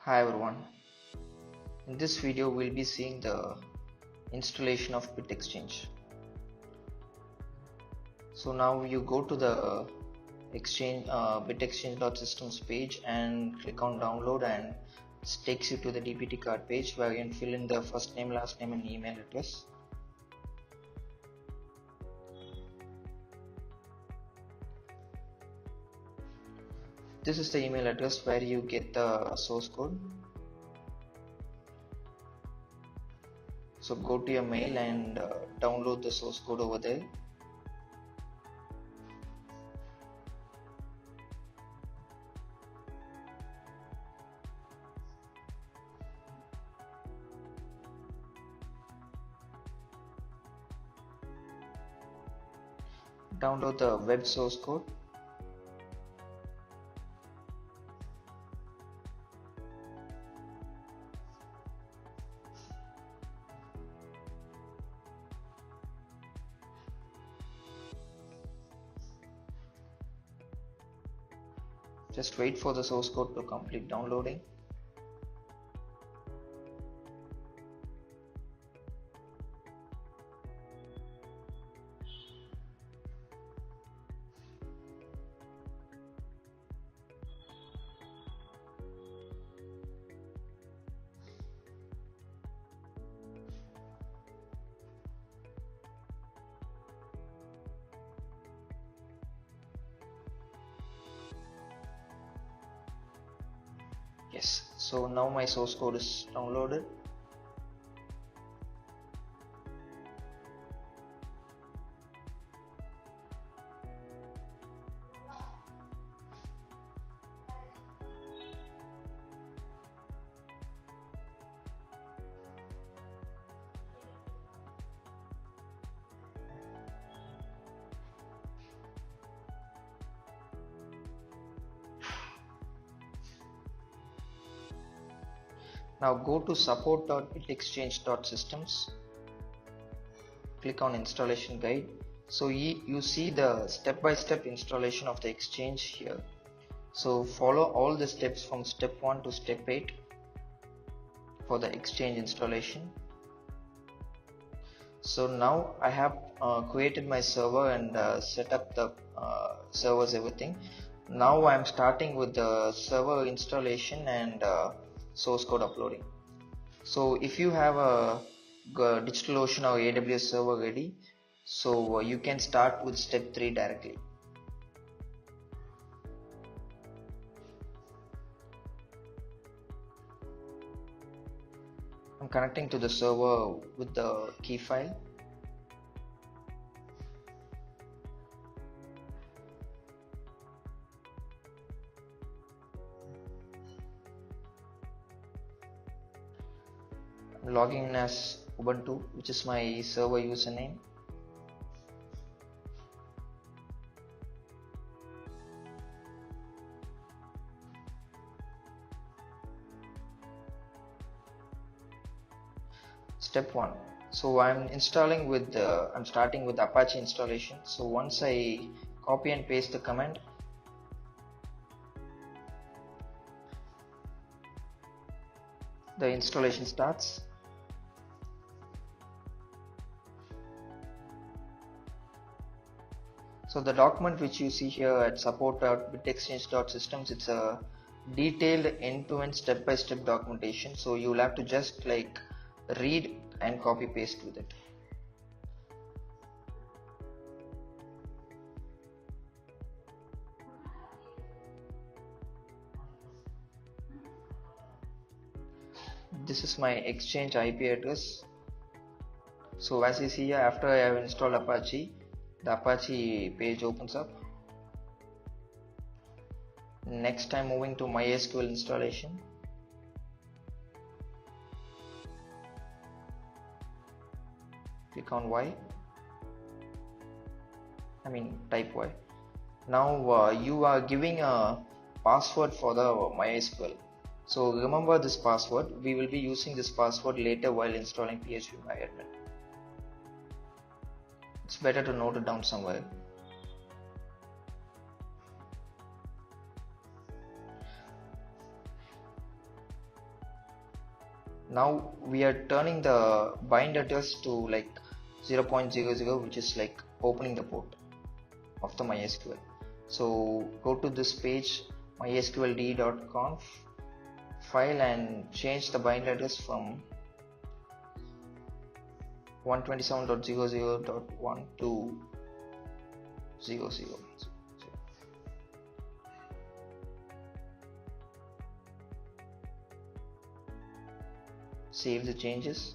Hi everyone, in this video we'll be seeing the installation of BitExchange. So now you go to the BitExchange.systems page and click on download, and it takes you to the DPT card page where you can fill in the first name, last name and email address. This is the email address where you get the source code. So go to your mail and download the source code over there. Download the web source code. Just wait for the source code to complete downloading. Yes, so now my source code is downloaded. Now go to support.bitexchange.systems, click on installation guide. So you see the step-by-step installation of the exchange here. So follow all the steps from step 1 to step 8 for the exchange installation. So now I have created my server and set up the servers, everything. Now I am starting with the server installation and source code uploading. So if you have a DigitalOcean or AWS server ready, so you can start with step 3 directly. I'm connecting to the server with the key file. Logging in as Ubuntu, which is my server username. Step 1. So I'm starting with Apache installation. So once I copy and paste the command, the installation starts. So the document which you see here at support.bitexchange.systems, it's a detailed end-to-end step-by-step documentation. So you'll have to just like read and copy paste with it. This is my exchange IP address. So as you see here, after I have installed Apache, the Apache page opens up. Next, I'm moving to MySQL installation. Click on type Y. Now you are giving a password for the MySQL. So remember this password. We will be using this password later while installing PHPMyAdmin. It's better to note it down somewhere. Now we are turning the bind address to like 0.00, which is like opening the port of the MySQL. So go to this page mysqld.conf file and change the bind address from 127.00.1 to 00. Save the changes.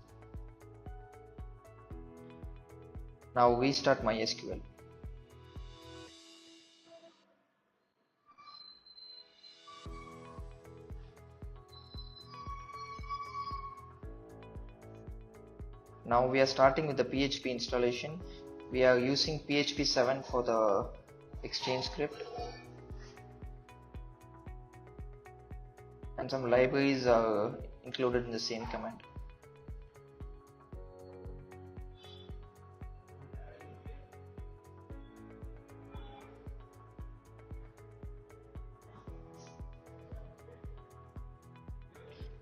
Now restart MySQL. Now we are starting with the PHP installation. We are using PHP 7 for the Exchange script, and some libraries are included in the same command.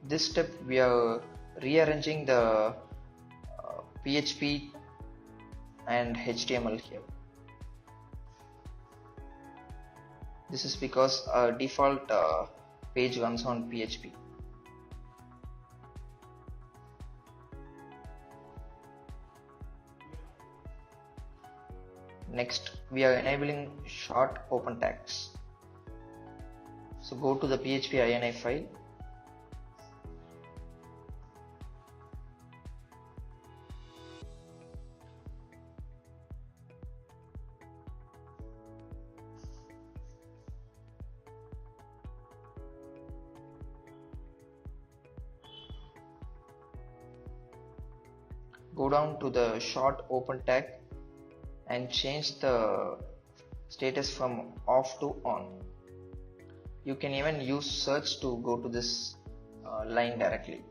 This step we are rearranging the PHP and HTML here. This is because our default page runs on PHP. Next, we are enabling short open tags. So go to the PHP ini file. Go down to the short open tag and change the status from off to on. You can even use search to go to this line directly.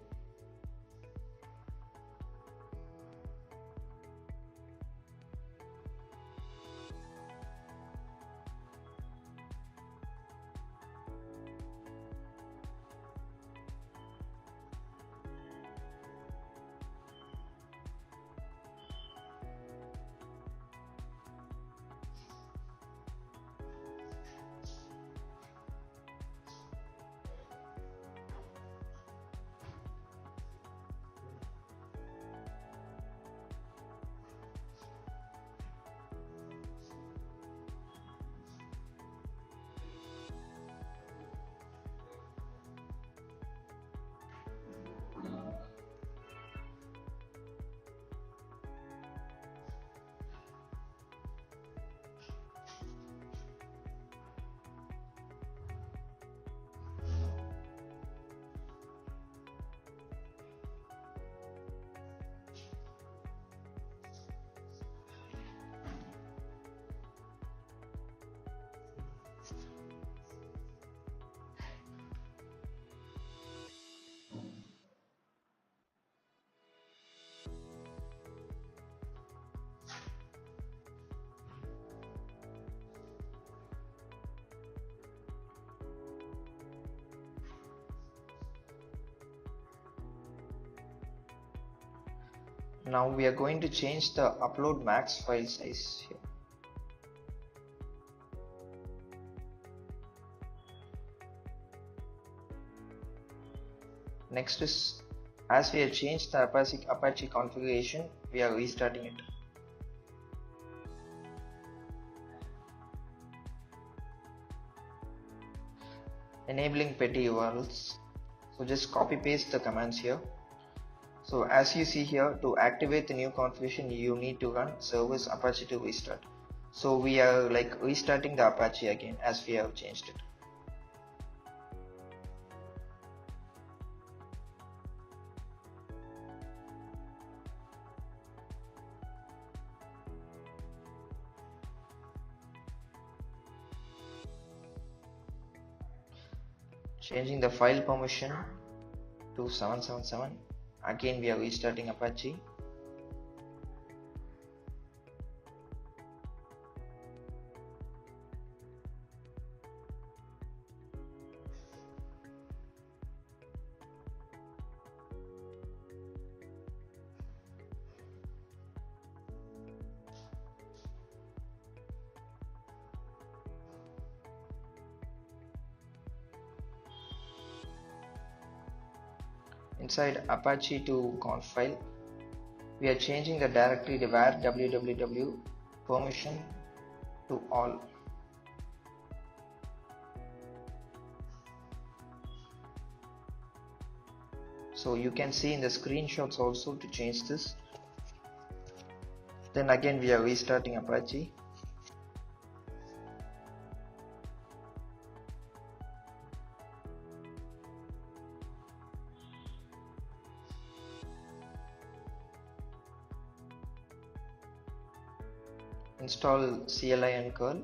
Now we are going to change the upload max file size here. Next is, as we have changed the Apache configuration, we are restarting it. Enabling petty URLs. So just copy paste the commands here. So as you see here, to activate the new configuration, you need to run service Apache to restart. So we are like restarting the Apache again as we have changed it. Changing the file permission to 777. Again we are restarting Apache. Inside Apache to conf file, we are changing the directory to var www permission to all. So you can see in the screenshots also to change this. Then again we are restarting Apache. Install CLI and curl.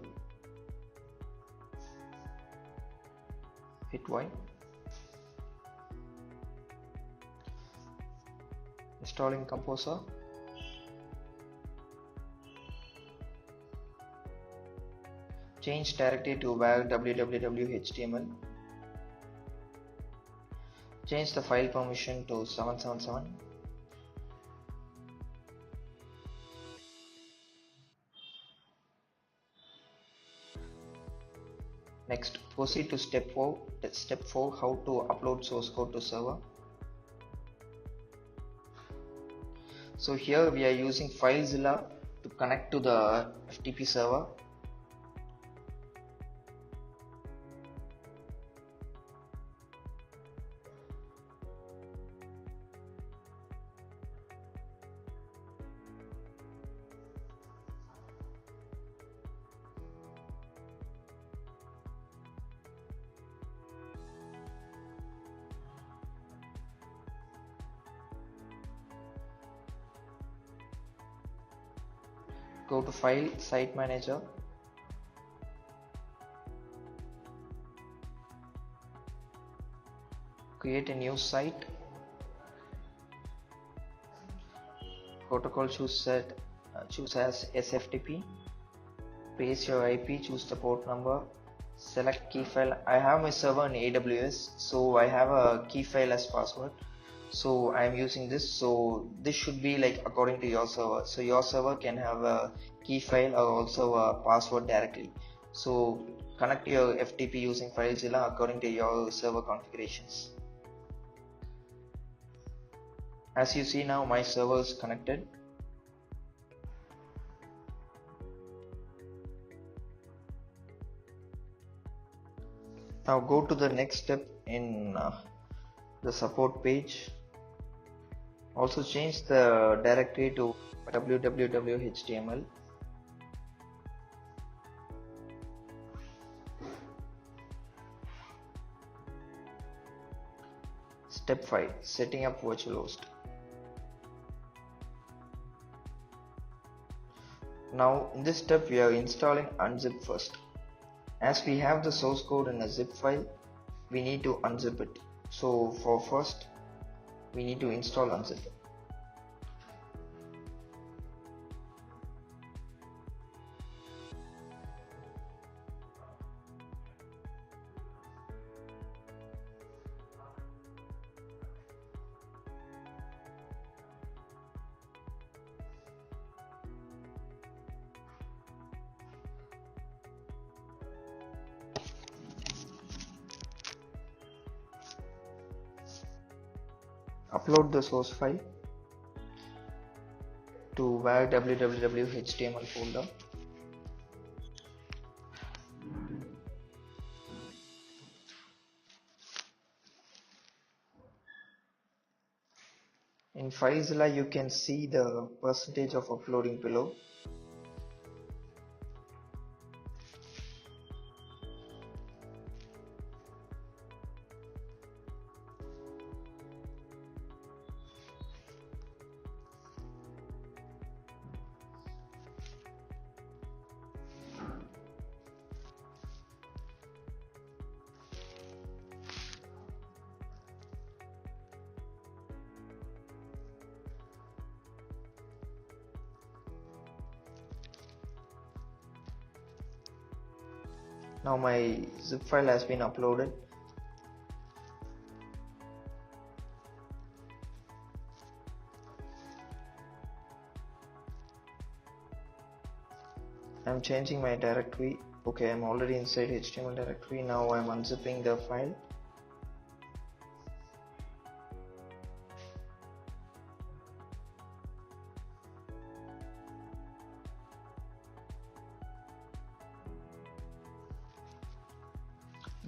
Hit Y. Installing Composer. Change directory to var www.html. Change the file permission to 777. Next, proceed to step 4. Step 4, how to upload source code to server. So here we are using FileZilla to connect to the FTP server. Go to File, Site Manager. Create a new site. Protocol choose as SFTP. Paste your IP, choose the port number. Select key file. I have my server in AWS, so I have a key file as password. So I am using this, so this should be like according to your server. So your server can have a key file or also a password directly. So connect your FTP using FileZilla according to your server configurations. As you see now, my server is connected. Now go to the next step in the support page. Also change the directory to www.html. Step 5, setting up virtual host. Now in this step we are installing unzip first. As we have the source code in a zip file, we need to unzip it. So for first we need to install unzip. Upload the source file to var www.html folder. In FileZilla you can see the percentage of uploading below. Now my zip file has been uploaded. I'm changing my directory. Okay, I'm already inside HTML directory. Now I'm unzipping the file.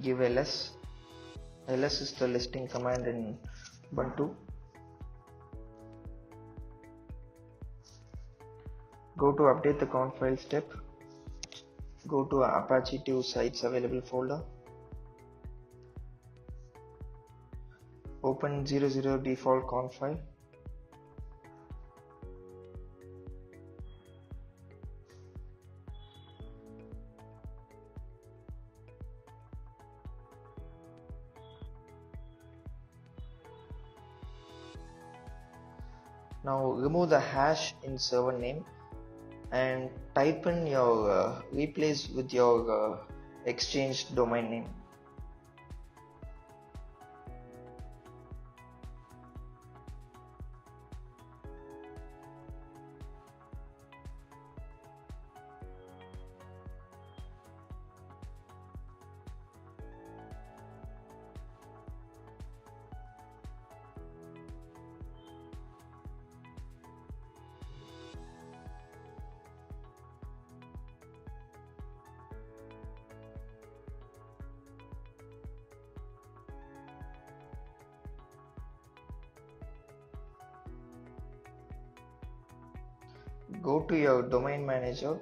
give ls is the listing command in Ubuntu. Go to update the conf file step, go to Apache 2 sites available folder, open 00 default conf file, now remove the hash in server name and type in your replace with your exchange domain name. Go to your domain manager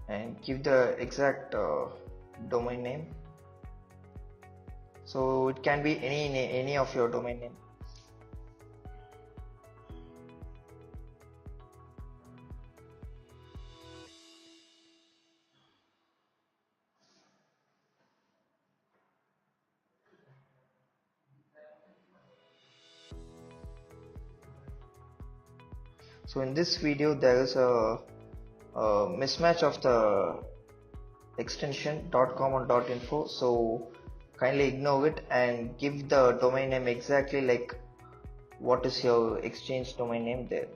and give the exact domain name. So it can be any of your domain name. So in this video there is a mismatch of the extension .com and .info, so kindly ignore it and give the domain name exactly like what is your exchange domain name there.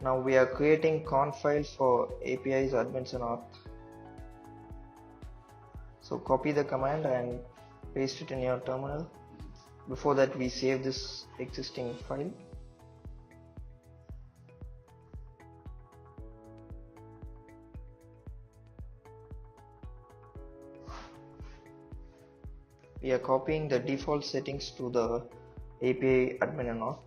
Now we are creating conf files for APIs, admins and auth. So copy the command and paste it in your terminal. Before that we save this existing file. We are copying the default settings to the API admin and auth.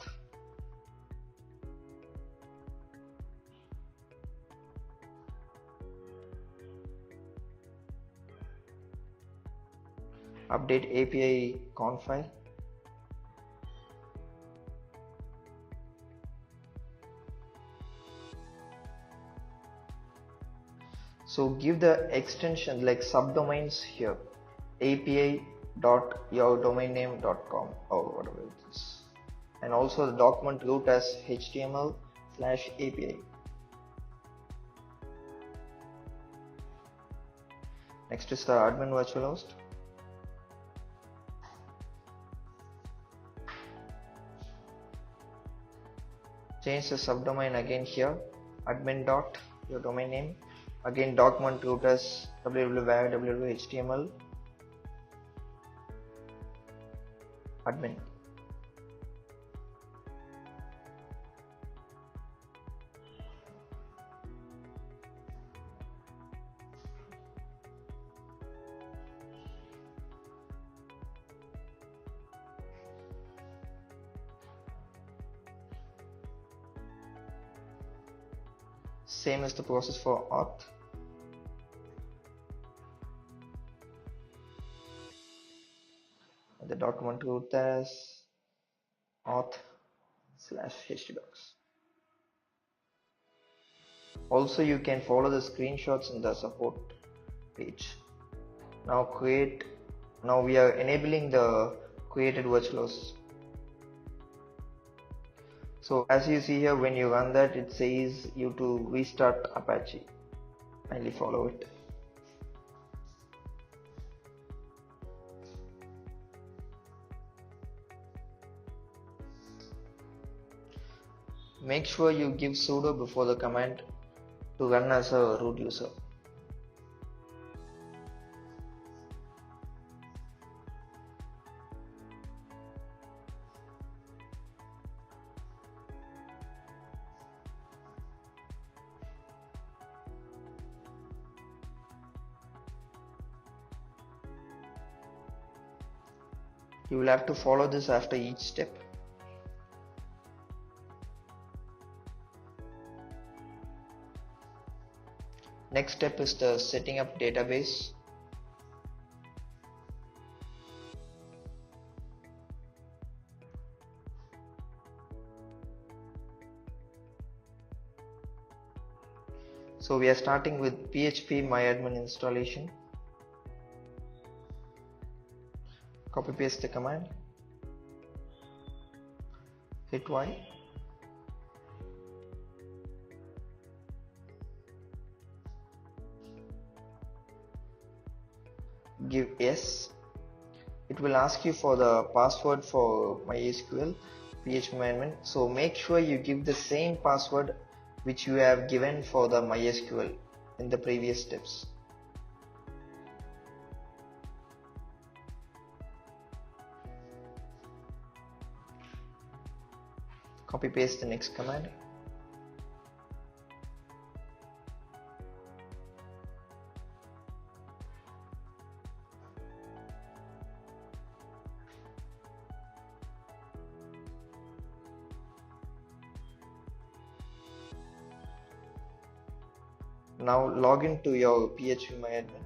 Update API conf file. So give the extension like subdomains here, api.yourdomainname.com or whatever it is, and also the document root as html/API. Next is the admin virtual host. Change the subdomain again here, admin dot your domain name, again document root as www.html admin. Same is the process for auth. The document root as auth/htdocs. Also you can follow the screenshots in the support page. Now we are enabling the created virtual host. So as you see here, when you run that, it says you to restart Apache. Kindly follow it. Make sure you give sudo before the command to run as a root user. You will have to follow this after each step. Next step is the setting up database. So we are starting with PHP myadmin installation. Copy paste the command, hit Y, give yes. It will ask you for the password for MySQL PHP myadmin, so make sure you give the same password which you have given for the MySQL in the previous steps. Copy paste the next command. Now log into your PHP myadmin.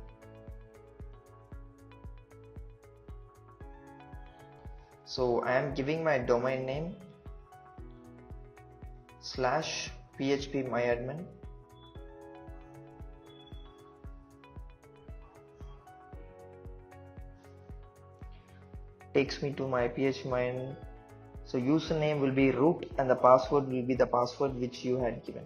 So I am giving my domain name /PHP myadmin. Takes me to my PHP myadmin. So username will be root and the password will be the password which you had given.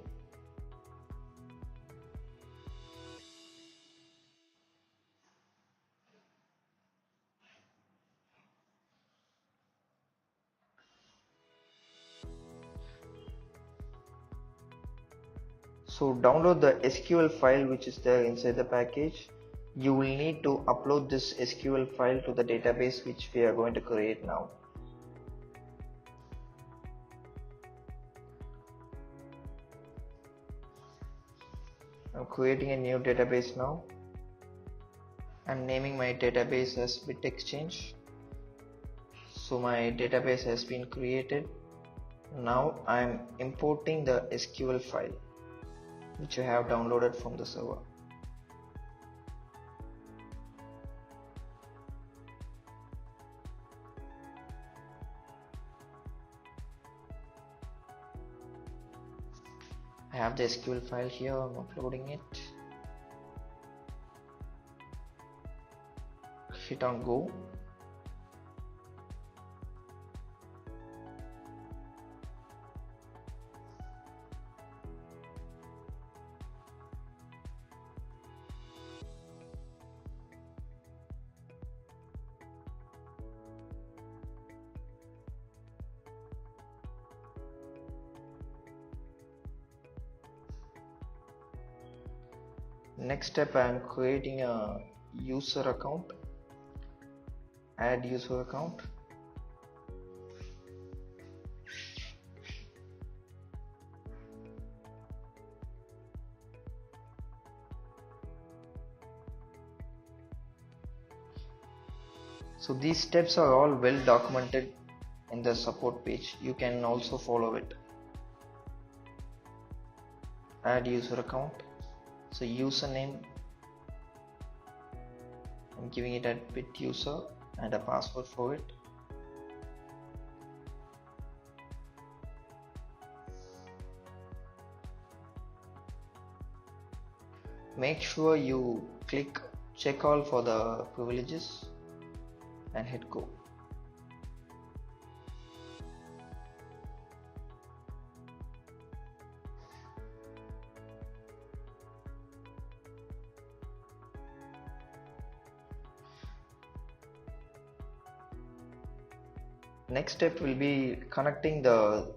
So download the SQL file which is there inside the package. You will need to upload this SQL file to the database which we are going to create now. I'm creating a new database now. I'm naming my database as BitExchange. So my database has been created. Now I'm importing the SQL file which I have downloaded from the server. I have the SQL file here, I'm uploading it. Hit on go. Next step, I am creating a user account. Add user account. So these steps are all well documented in the support page. You can also follow it. Add user account. So username, I'm giving it at BitUser and a password for it. Make sure you click check all for the privileges and hit go. Next step will be connecting the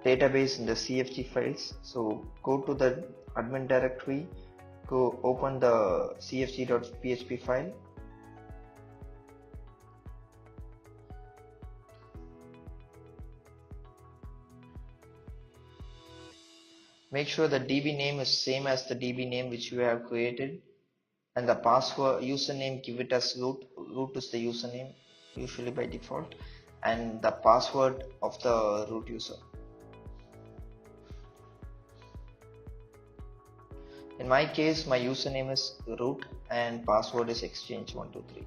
database in the CFG files. So go to the admin directory, go open the cfg.php file. Make sure the DB name is same as the DB name which you have created, and the password username, give it as root. Root is the username usually by default, and the password of the root user. In my case, my username is root and password is exchange123.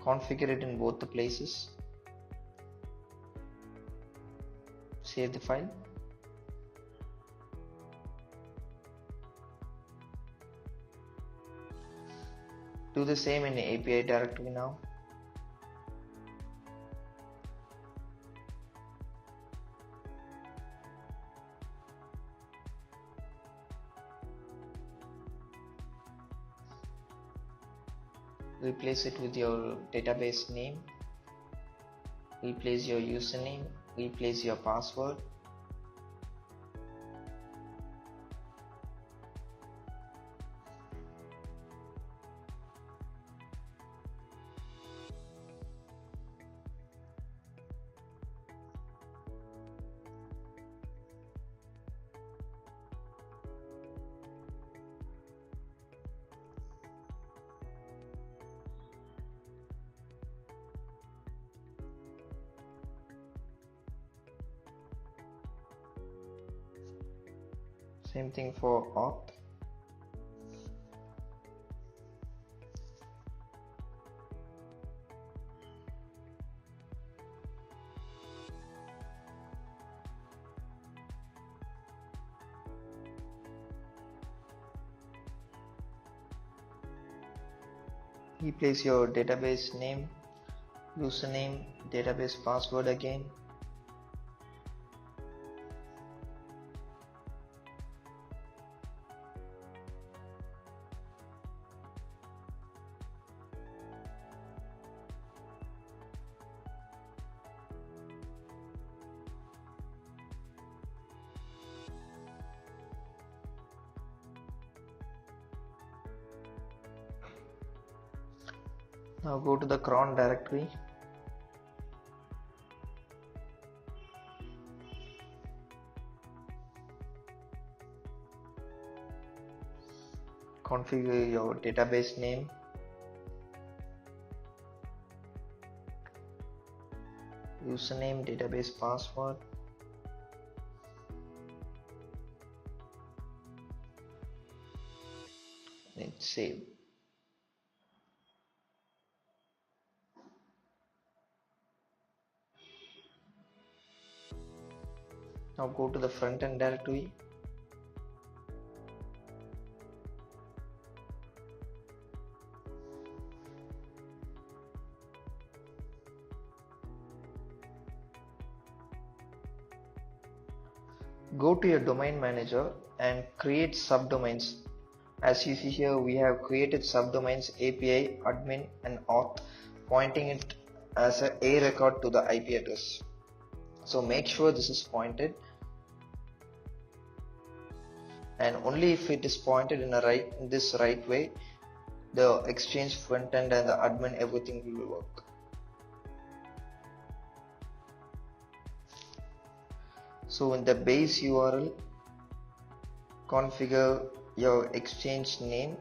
Configure it in both the places. Save the file. Do the same in the API directory now. Replace it with your database name, replace your username, replace your password. Same thing for auth. Replace your database name, username, database password again. Now go to the cron directory. Configure your database name, username, database password. And save. Now go to the front end directory. Go to your domain manager and create subdomains. As you see here, we have created subdomains API, admin and auth, pointing it as a record to the IP address. So make sure this is pointed, and only if it is pointed in this right way, the exchange front end and the admin, everything will work. So in the base URL, configure your exchange name,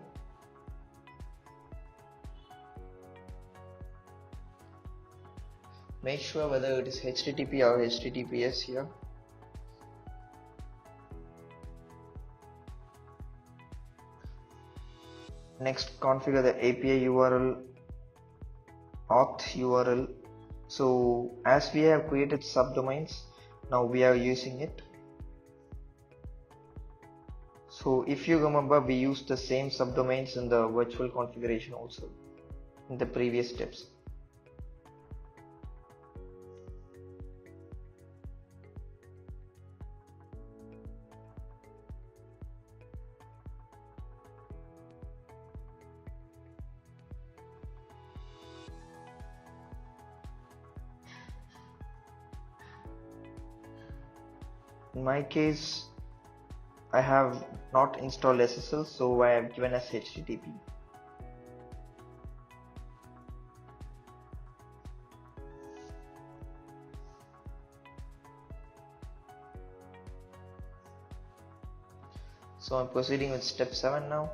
make sure whether it is HTTP or HTTPS here. Next, configure the API URL, auth URL. So as we have created subdomains, now we are using it. So if you remember, we used the same subdomains in the virtual configuration also in the previous steps. In my case, I have not installed SSL, so I have given as HTTP. So I'm proceeding with step 7 now,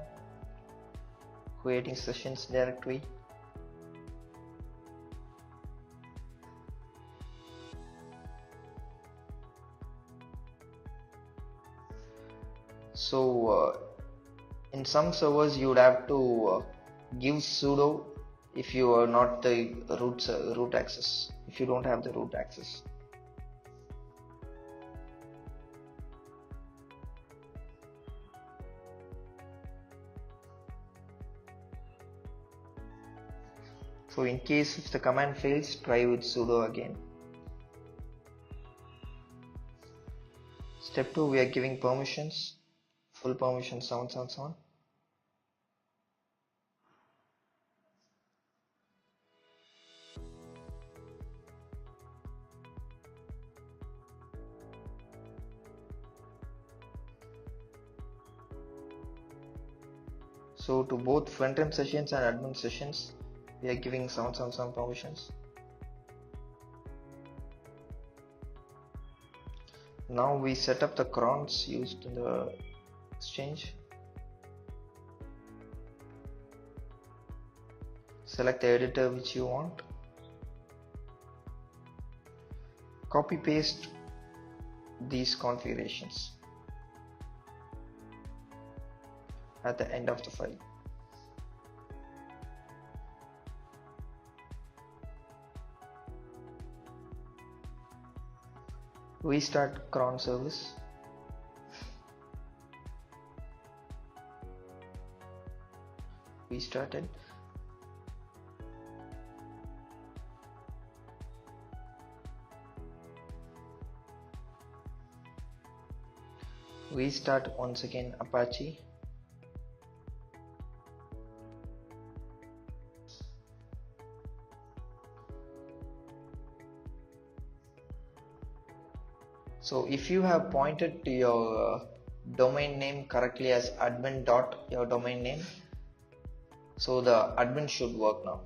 creating sessions directory. So in some servers you would have to give sudo if you are not the root access, if you don't have the root access. So in case if the command fails, try with sudo again. Step 2, we are giving permissions, full permission 777. So to both front-end sessions and admin sessions, we are giving 777 permissions. Now we set up the crons used in the exchange. Select the editor which you want. Copy paste these configurations at the end of the file. Restart cron service. Restarted. Restart once again Apache. So if you have pointed to your domain name correctly as admin dot your domain name, so the admin should work now.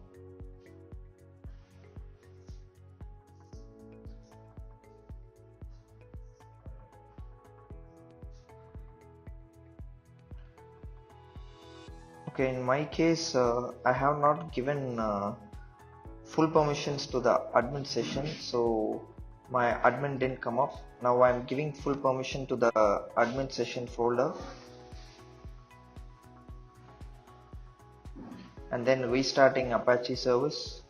Okay, in my case, I have not given full permissions to the admin session, so my admin didn't come up. Now I'm giving full permission to the admin session folder and then restarting Apache service.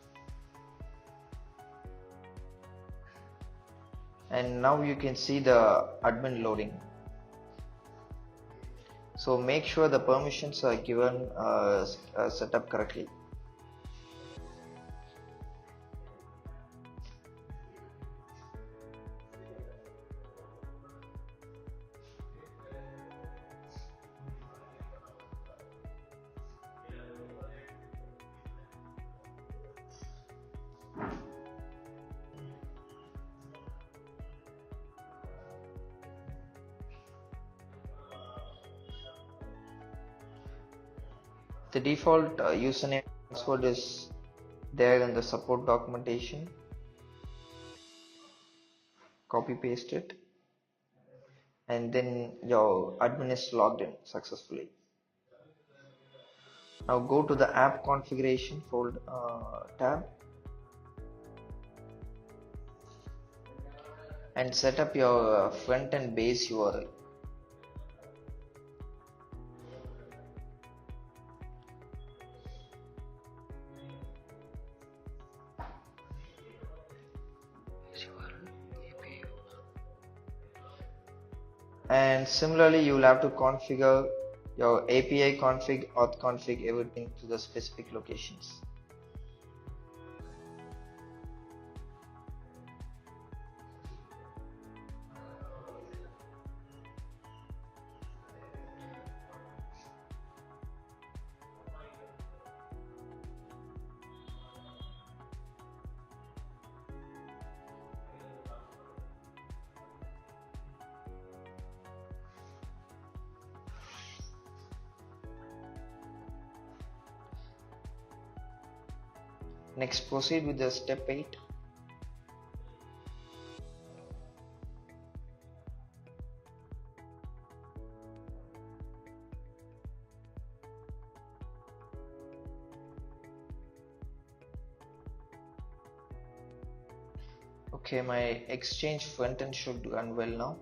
And now you can see the admin loading. So make sure the permissions are given set up correctly. The default username and password is there in the support documentation. Copy paste it and then your admin is logged in successfully. Now go to the app configuration folder tab and set up your front-end base URL. And similarly you will have to configure your API config, auth config, everything to the specific locations. Next, proceed with the step 8. Okay, my exchange front end should run well now.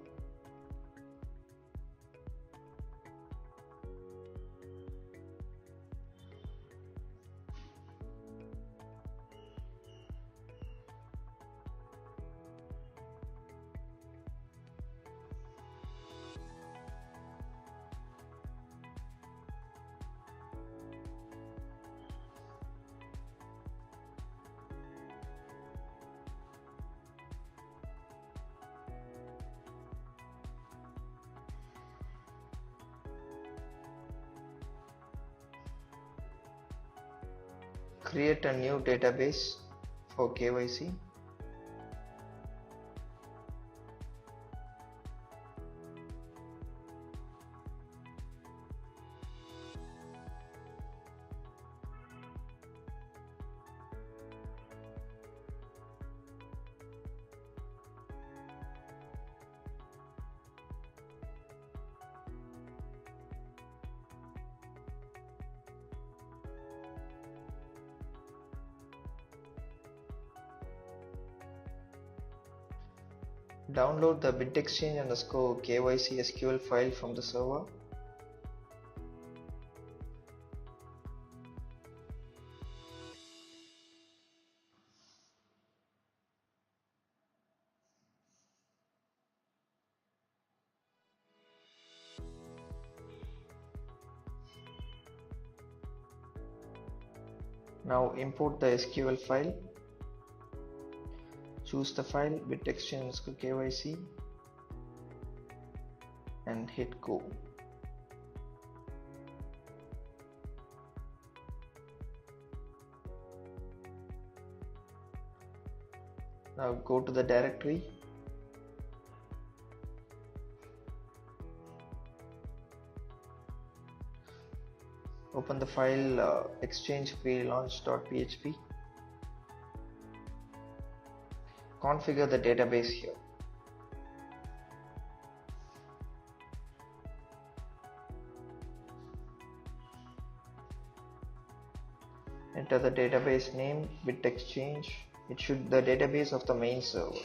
Create a new database for KYC. Download the BitExchange _KYC SQL file from the server. Now import the SQL file. Choose the file BitExchange KYC and hit go. Now go to the directory. Open the file exchange pre-launch.php. Configure the database here. Enter the database name BitExchange. It should be the database of the main server.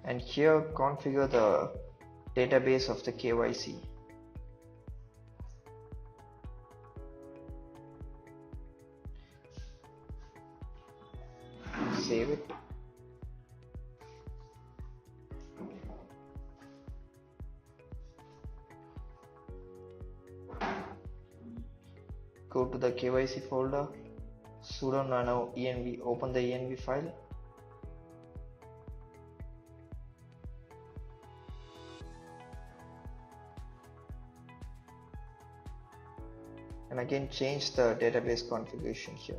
And here configure the database of the KYC. Save it. Go to the KYC folder, sudo nano env, open the env file. And again change the database configuration here.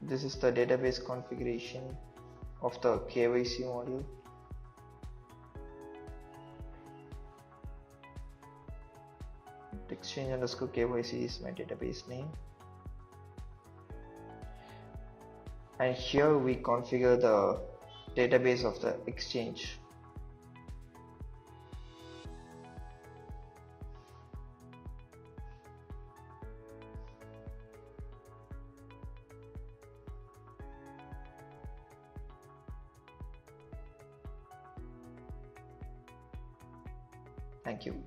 This is the database configuration of the KYC module. Exchange _KYC is my database name. And here we configure the database of the exchange. Thank you.